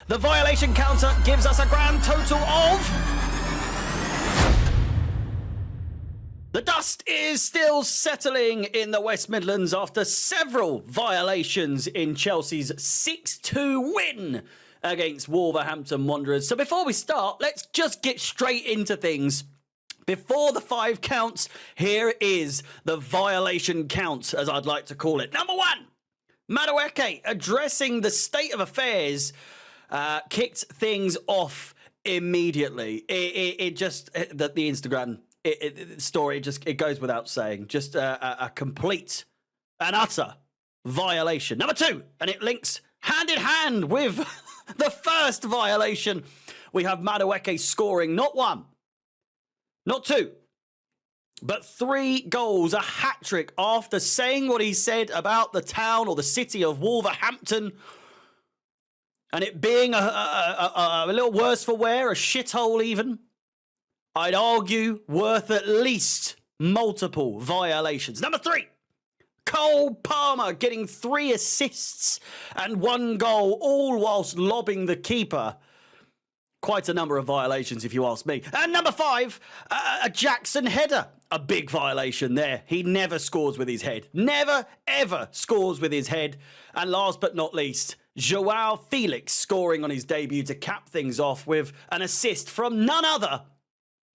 The violation counter gives us a grand total of... The dust is still settling in the West Midlands after several violations in Chelsea's 6-2 win against Wolverhampton Wanderers. So before we start, let's just get straight into things. Before the 5 counts, here is the violation count, as I'd like to call it. Number 1, MADUEKE, addressing the state of affairs, kicked things off immediately. The Instagram story it goes without saying. Just a complete and utter violation. Number 2, and it links hand in hand with the first violation. We have MADUEKE scoring not 1, not 2, but 3 goals, a hat-trick, after saying what he said about the town or the city of Wolverhampton, and it being a little worse for wear, a shithole even. I'd argue worth at least multiple violations. Number 3, Cole Palmer getting 3 assists and 1 goal, all whilst lobbing the keeper. Quite a number of violations, if you ask me. And number 5, a Jackson header. A big violation there. He never scores with his head. Never, ever scores with his head. And last but not least, Joao Felix scoring on his debut to cap things off with an assist from none other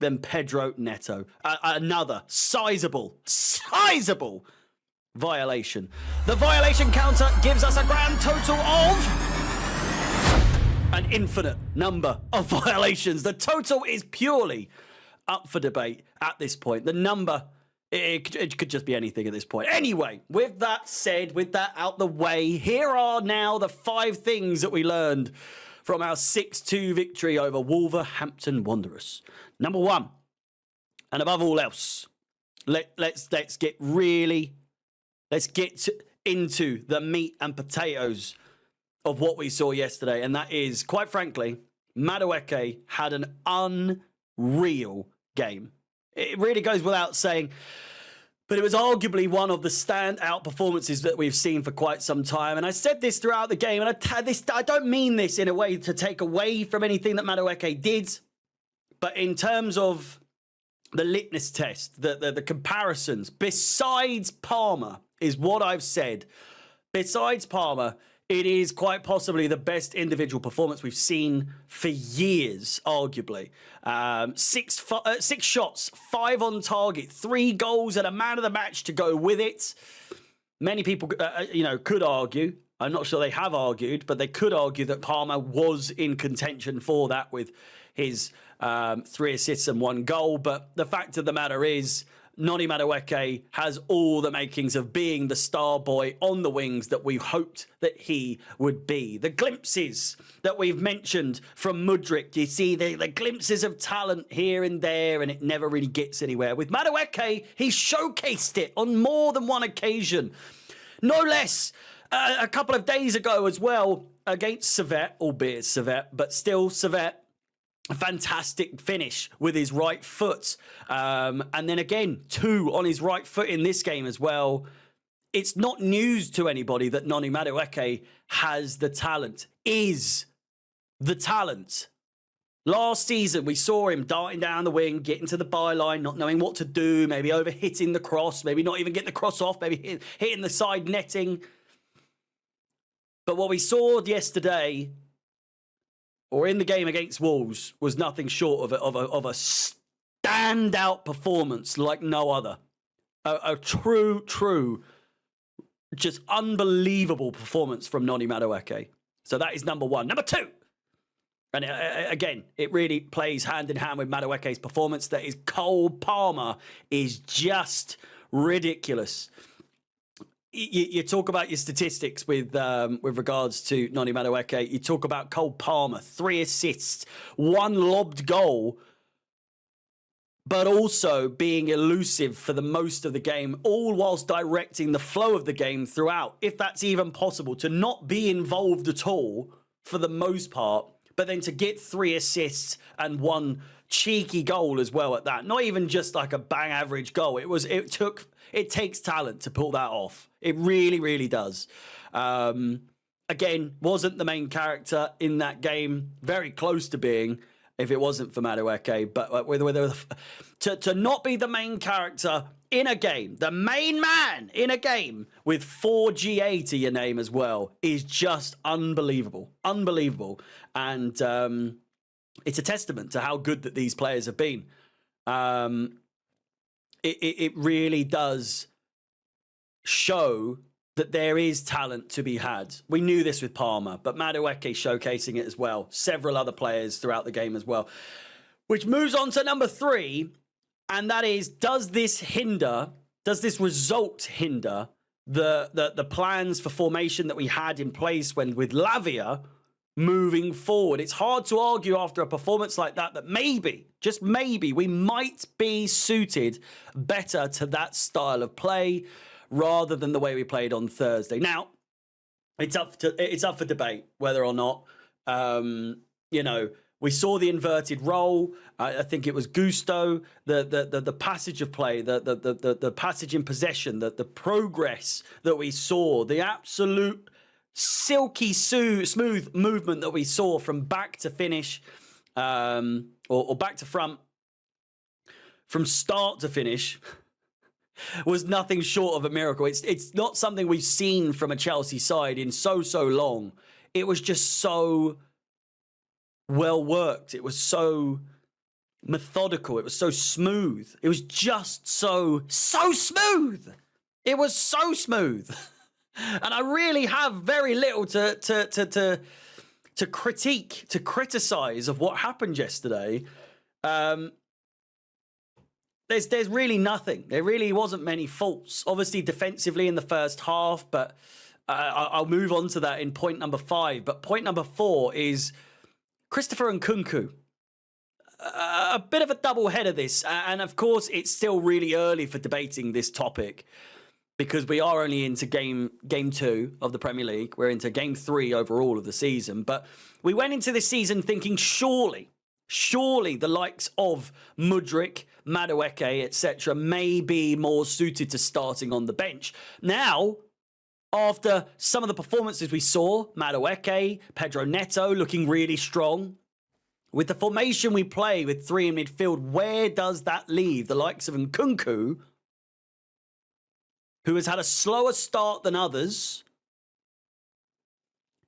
than Pedro Neto. Another sizable violation. The violation counter gives us a grand total of... an infinite number of violations. The total is purely up for debate at this point. The number, it could just be anything at this point. Anyway, with that said, with that out the way, here are now the 5 things that we learned from our 6-2 victory over Wolverhampton Wanderers. Number 1, and above all else, let's get into the meat and potatoes of what we saw yesterday, and that is, quite frankly, MADUEKE had an unreal game. It really goes without saying, but it was arguably one of the standout performances that we've seen for quite some time. And I said this throughout the game, and I don't mean this in a way to take away from anything that MADUEKE did, but in terms of the litmus test, the comparisons, besides Palmer, is what I've said. Besides Palmer, it is quite possibly the best individual performance we've seen for years, arguably. 6 shots, 5 on target, 3 goals, and a man of the match to go with it. Many people, could argue. I'm not sure they have argued, but they could argue that Palmer was in contention for that with his 3 assists and 1 goal. But the fact of the matter is, Noni MADUEKE has all the makings of being the star boy on the wings that we hoped that he would be. The glimpses that we've mentioned from Mudryk, you see the glimpses of talent here and there, and it never really gets anywhere. With MADUEKE, he showcased it on more than one occasion. No less, a couple of days ago as well, against Servette, albeit Servette, but still Servette. A fantastic finish with his right foot. And then again, 2 on his right foot in this game as well. It's not news to anybody that Noni MADUEKE has the talent, is the talent. Last season, we saw him darting down the wing, getting to the byline, not knowing what to do, maybe over-hitting the cross, maybe not even getting the cross off, maybe hitting the side netting. But what we saw yesterday, or in the game against Wolves, was nothing short of a standout performance like no other. A true, just unbelievable performance from Noni MADUEKE. So that is number 1. Number 2, and again, it really plays hand in hand with MADUEKE's performance, that is Cole Palmer is just ridiculous. You talk about your statistics with regards to Noni MADUEKE. You talk about Cole Palmer, 3 assists, 1 lobbed goal, but also being elusive for the most of the game, all whilst directing the flow of the game throughout, if that's even possible, to not be involved at all for the most part, but then to get 3 assists and 1 cheeky goal as well at that. Not even just like a bang average goal. It takes talent to pull that off. It really, really does. again, wasn't the main character in that game. Very close to being, if it wasn't for MADUEKE. But to not be the main character in a game, the main man in a game with 4 GA to your name as well, is just unbelievable. Unbelievable. And it's a testament to how good that these players have been. It really does show that there is talent to be had. We knew this with Palmer, but MADUEKE showcasing it as well. Several other players throughout the game as well. Which moves on to number 3, and that is, does this result hinder the plans for formation that we had in place with Lavia moving forward? It's hard to argue after a performance like that maybe, just maybe, we might be suited better to that style of play rather than the way we played on Thursday. Now, it's up for debate whether or not, we saw the inverted role. I think it was Gusto, the passage of play, the passage in possession, the progress that we saw, the absolute silky smooth movement that we saw from back to finish, or back to front, from start to finish, was nothing short of a miracle. It's not something we've seen from a Chelsea side in so long. It was just so well worked. It was so methodical. It was so smooth. It was just so smooth. It was so smooth. And I really have very little to critique, to criticize of what happened yesterday. There's really nothing. There really wasn't many faults. Obviously, defensively in the first half, but I'll move on to that in point number 5. But point number 4 is Christopher Nkunku. A bit of a double header this. And of course, it's still really early for debating this topic because we are only into game 2 of the Premier League. We're into game 3 overall of the season. But we went into this season thinking surely the likes of Mudryk, MADUEKE, etc. may be more suited to starting on the bench. Now, after some of the performances we saw, MADUEKE, Pedro Neto looking really strong. With the formation we play with 3 in midfield, where does that leave the likes of Nkunku, who has had a slower start than others?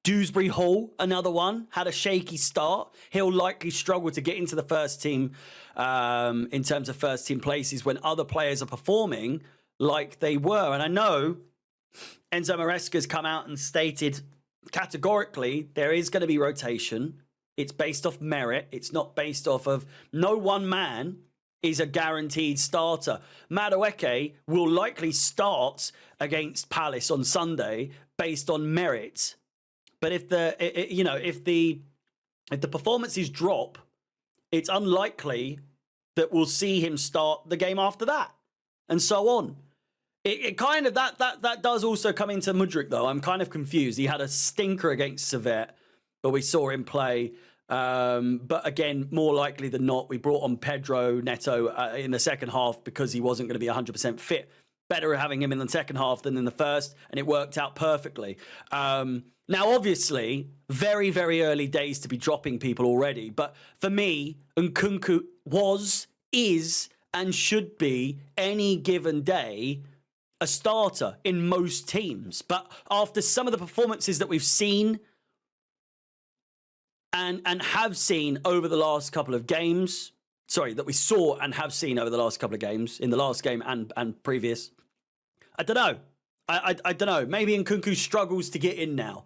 Dewsbury Hall, another one, had a shaky start. He'll likely struggle to get into the first team in terms of first team places when other players are performing like they were. And I know Enzo Maresca's come out and stated categorically there is going to be rotation. It's based off merit. It's not based off of no one man is a guaranteed starter. MADUEKE will likely start against Palace on Sunday based on merit. But if the performances drop, it's unlikely that we'll see him start the game after that, and so on. It kind of that does also come into Mudryk though. I'm kind of confused. He had a stinker against Servette, but we saw him play. But again, more likely than not, we brought on Pedro Neto in the second half because he wasn't going to be 100% fit. Better having him in the second half than in the first, and it worked out perfectly. Now, obviously, very, very early days to be dropping people already. But for me, Nkunku is, and should be any given day a starter in most teams. But after some of the performances that we've seen and have seen over the last couple of games, that we saw and have seen over the last couple of games, in the last game and previous, I don't know. I don't know. Maybe Nkunku struggles to get in now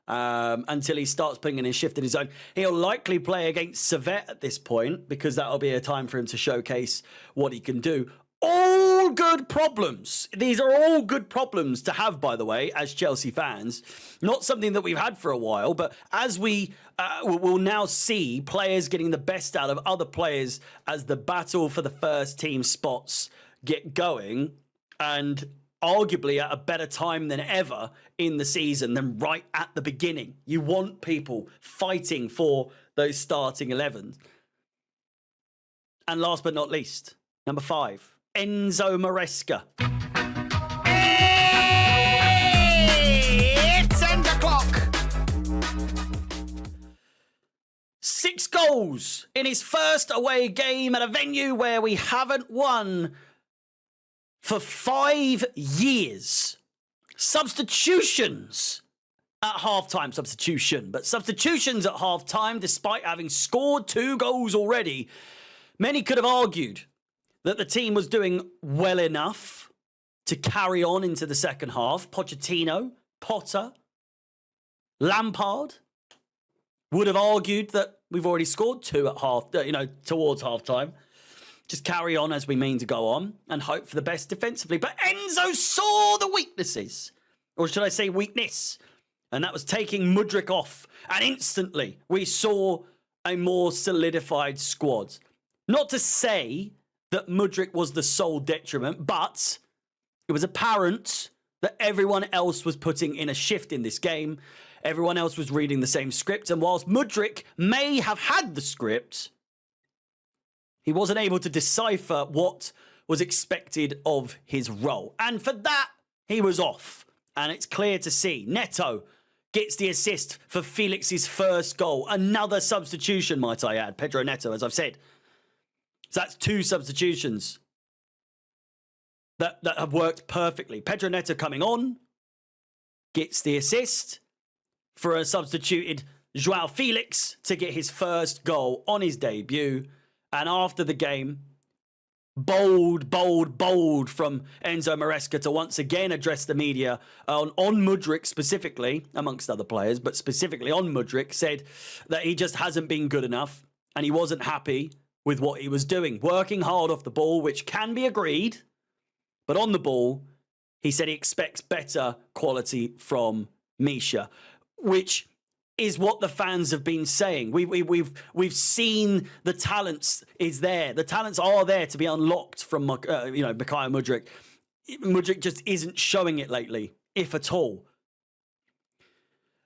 until he starts putting in his shift in his own. He'll likely play against Servette at this point because that'll be a time for him to showcase what he can do. All good problems. These are all good problems to have, by the way, as Chelsea fans. Not something that we've had for a while, but as we will now see players getting the best out of other players as the battle for the first team spots get going, and arguably at a better time than ever in the season than right at the beginning. You want people fighting for those starting 11s. And last but not least, number 5. Enzo Maresca. It's 10 o'clock. 6 goals in his first away game at a venue where we haven't won for 5 years. Substitutions at halftime. Substitutions at halftime, despite having scored 2 goals already. Many could have argued that the team was doing well enough to carry on into the second half. Pochettino, Potter, Lampard would have argued that we've already scored 2 at towards halftime. Just carry on as we mean to go on and hope for the best defensively. But Enzo saw the weaknesses, or should I say weakness, and that was taking Mudryk off. And instantly we saw a more solidified squad. Not to say that Mudryk was the sole detriment, but it was apparent that everyone else was putting in a shift in this game. Everyone else was reading the same script. And whilst Mudryk may have had the script, he wasn't able to decipher what was expected of his role. And for that, he was off. And it's clear to see. Neto gets the assist for Felix's first goal. Another substitution, might I add. Pedro Neto, as I've said. So that's 2 substitutions that have worked perfectly. Pedro Neto coming on, gets the assist for a substituted Joao Felix to get his first goal on his debut. And after the game, bold from Enzo Maresca to once again address the media on Mudryk specifically, amongst other players, but specifically on Mudryk, said that he just hasn't been good enough and he wasn't happy with what he was doing. Working hard off the ball, which can be agreed, but on the ball, he said he expects better quality from Misha, which is what the fans have been saying. We've seen the talents is there. The talents are there to be unlocked from Mikhail Mudryk. Mudryk just isn't showing it lately, if at all.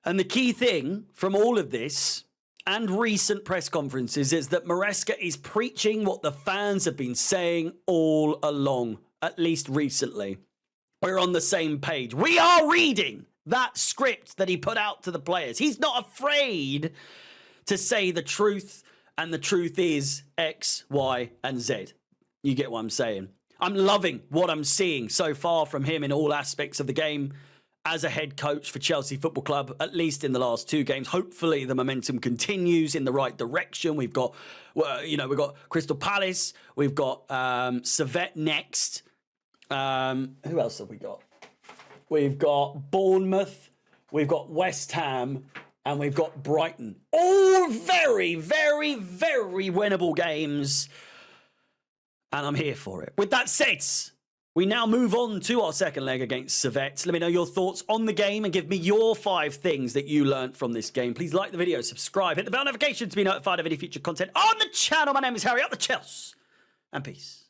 And the key thing from all of this and recent press conferences is that Maresca is preaching what the fans have been saying all along, at least recently. We're on the same page. We are reading that script that he put out to the players. He's not afraid to say the truth, and the truth is X, Y, and Z. You get what I'm saying? I'm loving what I'm seeing so far from him in all aspects of the game as a head coach for Chelsea Football Club, at least in the last 2 games. Hopefully the momentum continues in the right direction. We've got, we've got Crystal Palace. We've got Servette next. Who else have we got? We've got Bournemouth, we've got West Ham, and we've got Brighton. All very, very, very winnable games. And I'm here for it. With that said, we now move on to our second leg against Servette. Let me know your thoughts on the game and give me your 5 things that you learned from this game. Please like the video, subscribe, hit the bell notification to be notified of any future content on the channel. My name is Harry, up the Chelsea, and peace.